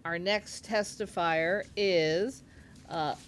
Our next testifier is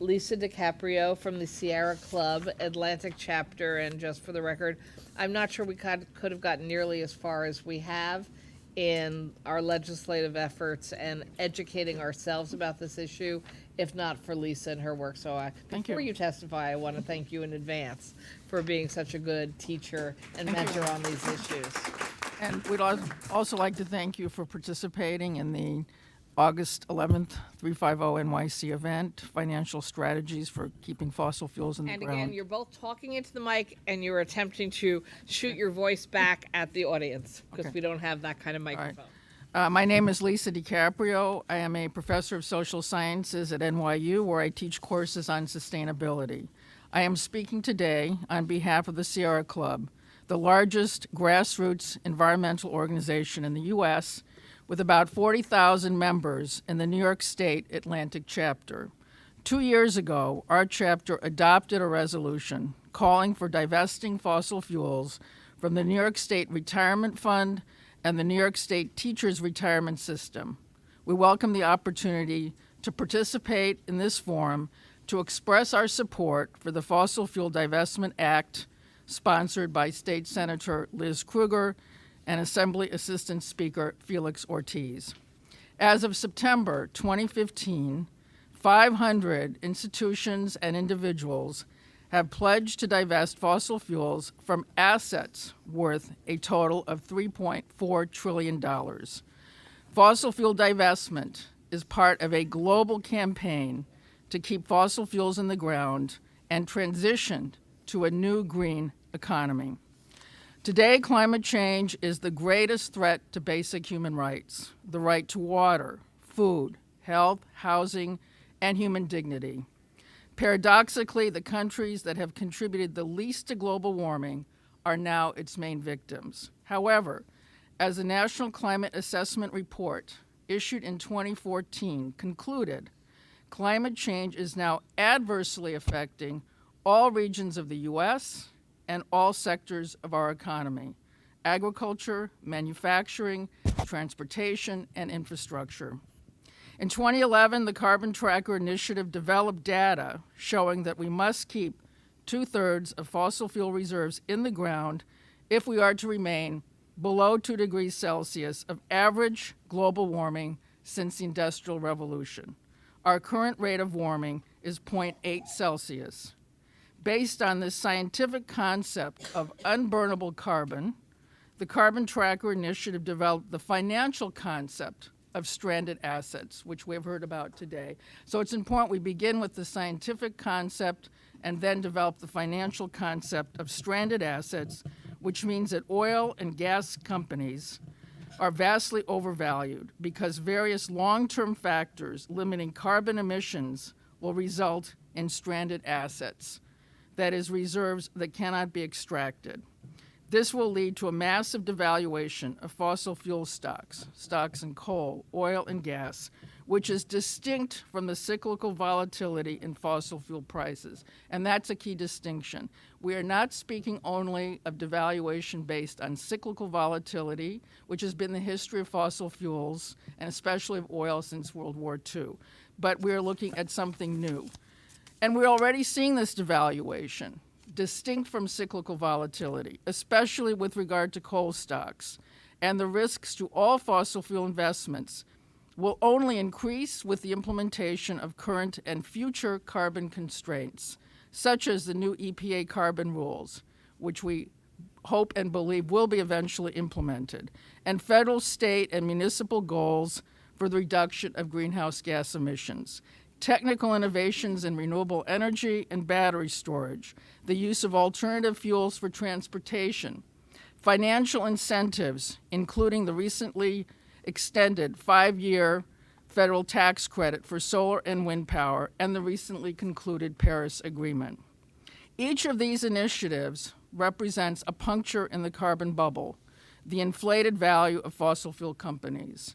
Lisa DiCaprio from the Sierra Club Atlantic chapter. And just for the record, I'm not sure we could have gotten nearly as far as we have in our legislative efforts and educating ourselves about this issue, if not for Lisa and her work. So Thank before you. you testify, I want to thank you in advance for being such a good teacher and Thank you. mentor on these issues. And we'd also like to thank you for participating in the August 11th 350 NYC event, Financial Strategies for Keeping Fossil Fuels in the And Ground. again, you're both talking into the mic and you're attempting to shoot your voice back at the audience because Okay. we don't have that kind of microphone. My name is Lisa DiCaprio. I am a professor of social sciences at NYU, where I teach courses on sustainability. I am speaking today on behalf of the Sierra Club, the largest grassroots environmental organization in the U.S., with about 40,000 members in the New York State Atlantic chapter. 2 years ago, our chapter adopted a resolution calling for divesting fossil fuels from the New York State Retirement Fund and the New York State Teachers Retirement System. We welcome the opportunity to participate in this forum to express our support for the Fossil Fuel Divestment Act, sponsored by State Senator Liz Krueger and Assembly Assistant Speaker Felix Ortiz. As of September 2015, 500 institutions and individuals have pledged to divest fossil fuels from assets worth a total of $3.4 trillion. Fossil fuel divestment is part of a global campaign to keep fossil fuels in the ground and transition to a new green economy. Today, climate change is the greatest threat to basic human rights, the right to water, food, health, housing, and human dignity. Paradoxically, the countries that have contributed the least to global warming are now its main victims. However, as the National Climate Assessment Report issued in 2014 concluded, climate change is now adversely affecting all regions of the U.S. and all sectors of our economy: agriculture, manufacturing, transportation, and infrastructure. In 2011, the Carbon Tracker Initiative developed data showing that we must keep 2/3 of fossil fuel reserves in the ground if we are to remain below 2 degrees Celsius of average global warming since the Industrial Revolution. Our current rate of warming is 0.8 Celsius. Based on this scientific concept of unburnable carbon, the Carbon Tracker Initiative developed the financial concept of stranded assets, which we have heard about today. So it's important we begin with the scientific concept and then develop the financial concept of stranded assets, which means that oil and gas companies are vastly overvalued because various long-term factors limiting carbon emissions will result in stranded assets, that is, reserves that cannot be extracted. This will lead to a massive devaluation of fossil fuel stocks in coal, oil, and gas, which is distinct from the cyclical volatility in fossil fuel prices. And that's a key distinction. We are not speaking only of devaluation based on cyclical volatility, which has been the history of fossil fuels, and especially of oil since World War II, but we are looking at something new. And we're already seeing this devaluation, distinct from cyclical volatility, especially with regard to coal stocks. And the risks to all fossil fuel investments will only increase with the implementation of current and future carbon constraints, such as the new EPA carbon rules, which we hope and believe will be eventually implemented, and federal, state, and municipal goals for the reduction of greenhouse gas emissions. Technical innovations in renewable energy and battery storage, the use of alternative fuels for transportation, financial incentives, including the recently extended 5-year federal tax credit for solar and wind power, and the recently concluded Paris Agreement. Each of these initiatives represents a puncture in the carbon bubble, the inflated value of fossil fuel companies.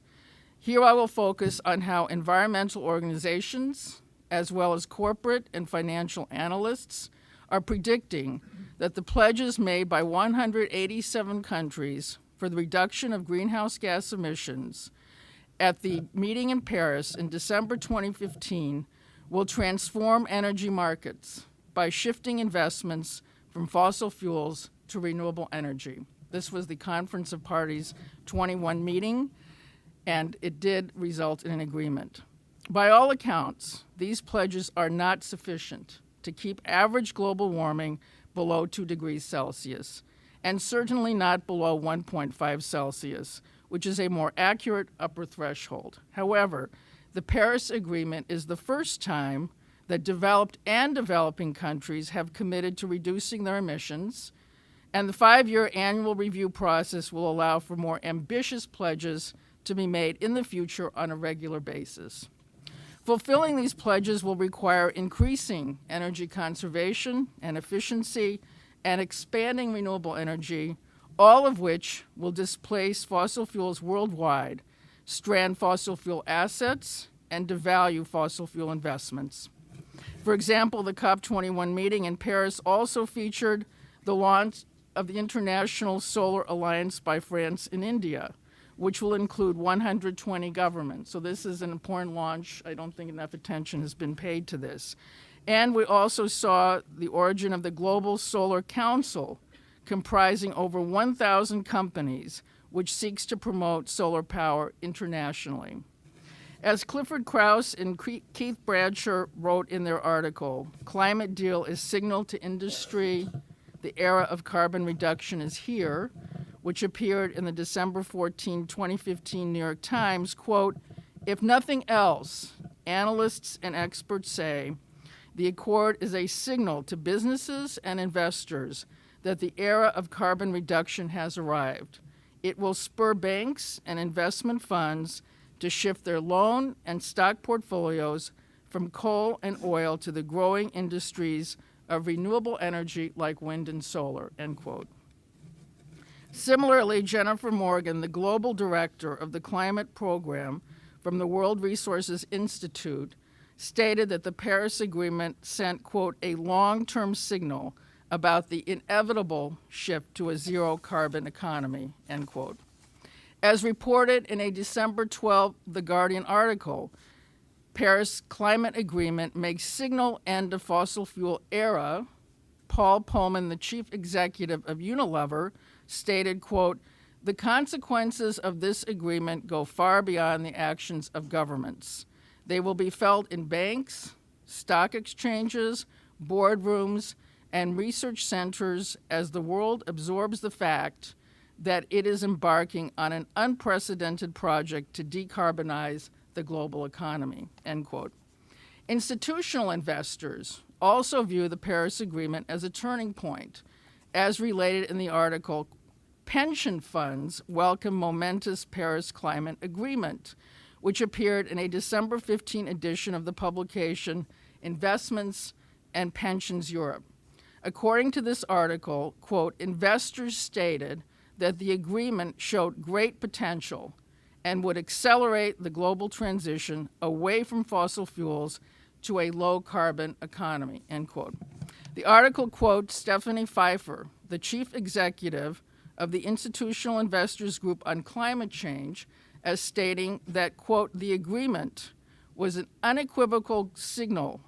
Here I will focus on how environmental organizations, as well as corporate and financial analysts, are predicting that the pledges made by 187 countries for the reduction of greenhouse gas emissions at the meeting in Paris in December 2015 will transform energy markets by shifting investments from fossil fuels to renewable energy. This was the Conference of Parties 21 meeting, and it did result in an agreement. By all accounts, these pledges are not sufficient to keep average global warming below 2 degrees Celsius, and certainly not below 1.5 Celsius, which is a more accurate upper threshold. However, the Paris Agreement is the first time that developed and developing countries have committed to reducing their emissions, and the 5-year annual review process will allow for more ambitious pledges to be made in the future on a regular basis. Fulfilling these pledges will require increasing energy conservation and efficiency and expanding renewable energy, all of which will displace fossil fuels worldwide, strand fossil fuel assets, and devalue fossil fuel investments. For example, the COP21 meeting in Paris also featured the launch of the International Solar Alliance by France and India, which will include 120 governments. So this is an important launch. I don't think enough attention has been paid to this. And we also saw the origin of the Global Solar Council, comprising over 1,000 companies, which seeks to promote solar power internationally. As Clifford Krauss and Keith Bradshaw wrote in their article, Climate Deal is signal to industry, the era of carbon reduction is here, which appeared in the December 14, 2015 New York Times, quote, if nothing else, analysts and experts say, the accord is a signal to businesses and investors that the era of carbon reduction has arrived. It will spur banks and investment funds to shift their loan and stock portfolios from coal and oil to the growing industries of renewable energy like wind and solar, end quote. Similarly, Jennifer Morgan, the global director of the climate program from the World Resources Institute, stated that the Paris Agreement sent, quote, a long-term signal about the inevitable shift to a zero-carbon economy, end quote. As reported in a December 12 The Guardian article, Paris Climate Agreement makes signal end of fossil fuel era. Paul Pullman, the chief executive of Unilever, stated, quote, the consequences of this agreement go far beyond the actions of governments. They will be felt in banks, stock exchanges, boardrooms, and research centers as the world absorbs the fact that it is embarking on an unprecedented project to decarbonize the global economy, end quote. Institutional investors also view the Paris Agreement as a turning point. As related in the article, pension funds welcome momentous Paris Climate Agreement, which appeared in a December 15 edition of the publication Investments and Pensions Europe. According to this article, quote, investors stated that the agreement showed great potential and would accelerate the global transition away from fossil fuels to a low-carbon economy, end quote. The article quotes Stephanie Pfeiffer, the chief executive of the Institutional Investors Group on Climate Change, as stating that, quote, the agreement was an unequivocal signal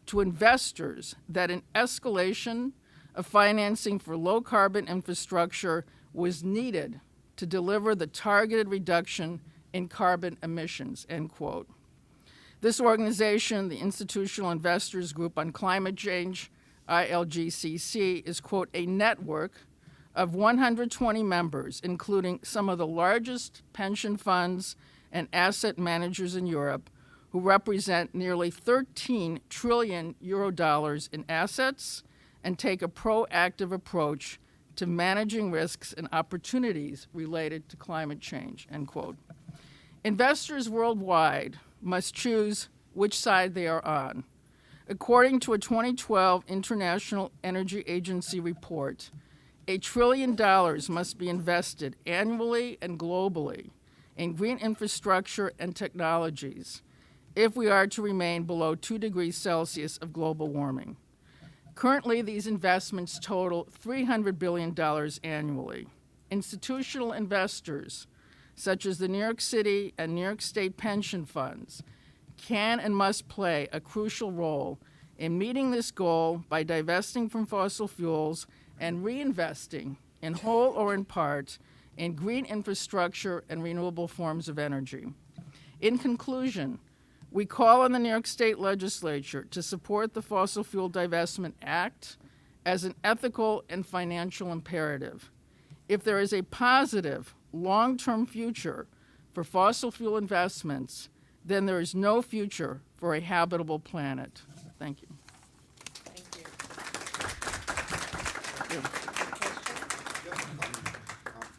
to investors that an escalation of financing for low-carbon infrastructure was needed to deliver the targeted reduction in carbon emissions, end quote. This organization, the Institutional Investors Group on Climate Change, ILGCC, is, quote, a network of 120 members, including some of the largest pension funds and asset managers in Europe, who represent nearly 13 trillion euro dollars in assets and take a proactive approach to managing risks and opportunities related to climate change, end quote. Investors worldwide must choose which side they are on. According to a 2012 International Energy Agency report, $1 trillion must be invested annually and globally in green infrastructure and technologies if we are to remain below 2 degrees Celsius of global warming. Currently, these investments total $300 billion annually. Institutional investors such as the New York City and New York State pension funds, can and must play a crucial role in meeting this goal by divesting from fossil fuels and reinvesting, in whole or in part, in green infrastructure and renewable forms of energy. In conclusion, we call on the New York State Legislature to support the Fossil Fuel Divestment Act as an ethical and financial imperative. If there is a positive, long-term future for fossil fuel investments, then there is no future for a habitable planet. Thank you. Thank you.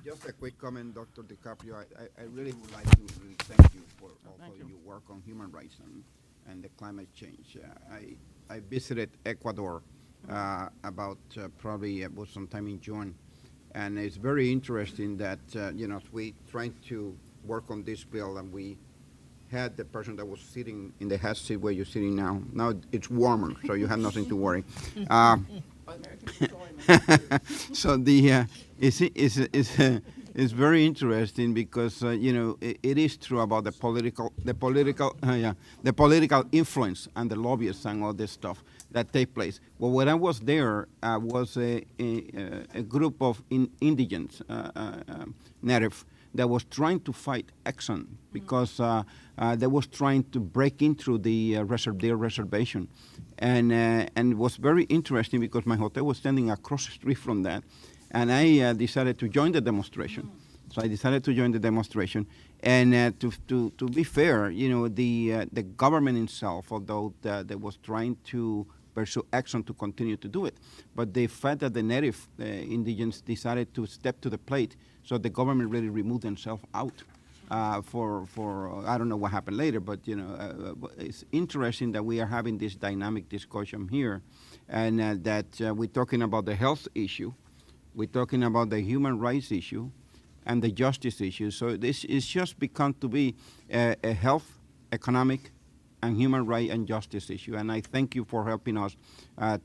Just a quick comment, Dr. DiCaprio. I really would like to really thank you for all Thank of you. your work on human rights and the climate change. I visited Ecuador about probably it was sometime in June, and it's very interesting that we trying to work on this bill, and we had the person that was sitting in the hot seat where you're sitting now. Now it's warmer, so you have nothing to worry. So it's very interesting because it is true about the political influence and the lobbyists and all this stuff that take place. Well, when I was there, was a group of indigents, native, that was trying to fight Exxon because they was trying to break into their reservation. And it was very interesting because my hotel was standing across the street from that. And I decided to join the demonstration. So I decided to join the demonstration. And to be fair, the government itself, although they was trying to pursue Exxon to continue to do it. But the fact that the native indigents decided to step to the plate, so the government really removed themselves out for I don't know what happened later, but it's interesting that we are having this dynamic discussion here, and that we're talking about the health issue, we're talking about the human rights issue, and the justice issue. So this is just become to be a health, economic, and human right and justice issue. And I thank you for helping us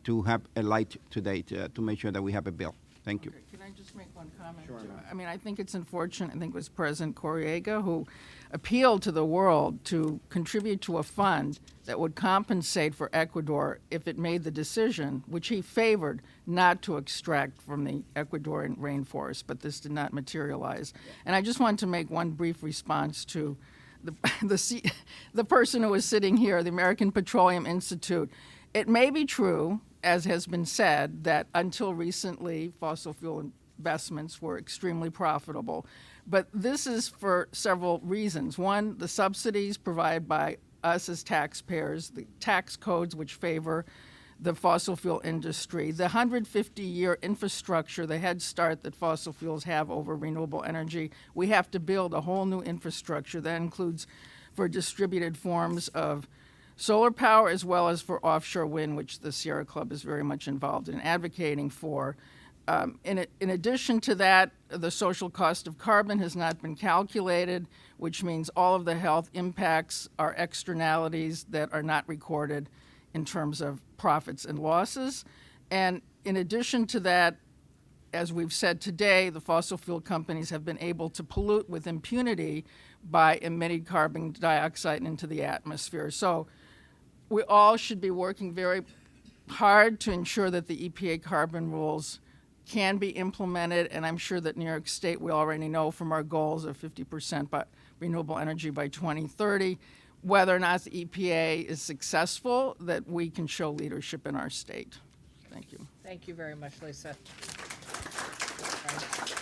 to have a light today to make sure that we have a bill. Thank you. Okay, can I just make one comment? Sure. I mean, I think it's unfortunate. I think it was President Krueger who appealed to the world to contribute to a fund that would compensate for Ecuador if it made the decision, which he favored, not to extract from the Ecuadorian rainforest, but this did not materialize. And I just wanted to make one brief response to the person who was sitting here, the American Petroleum Institute. It may be true, as has been said, that until recently, fossil fuel investments were extremely profitable. But this is for several reasons. One, the subsidies provided by us as taxpayers, the tax codes which favor the fossil fuel industry, the 150-year infrastructure, the head start that fossil fuels have over renewable energy. We have to build a whole new infrastructure that includes for distributed forms of solar power as well as for offshore wind, which the Sierra Club is very much involved in advocating for. In addition to that, the social cost of carbon has not been calculated, which means all of the health impacts are externalities that are not recorded in terms of profits and losses. And in addition to that, as we've said today, the fossil fuel companies have been able to pollute with impunity by emitting carbon dioxide into the atmosphere. So we all should be working very hard to ensure that the EPA carbon rules can be implemented, and I'm sure that New York State, we already know from our goals of 50% by renewable energy by 2030, whether or not the EPA is successful, that we can show leadership in our state. Thank you. Thank you very much, Lisa. All right.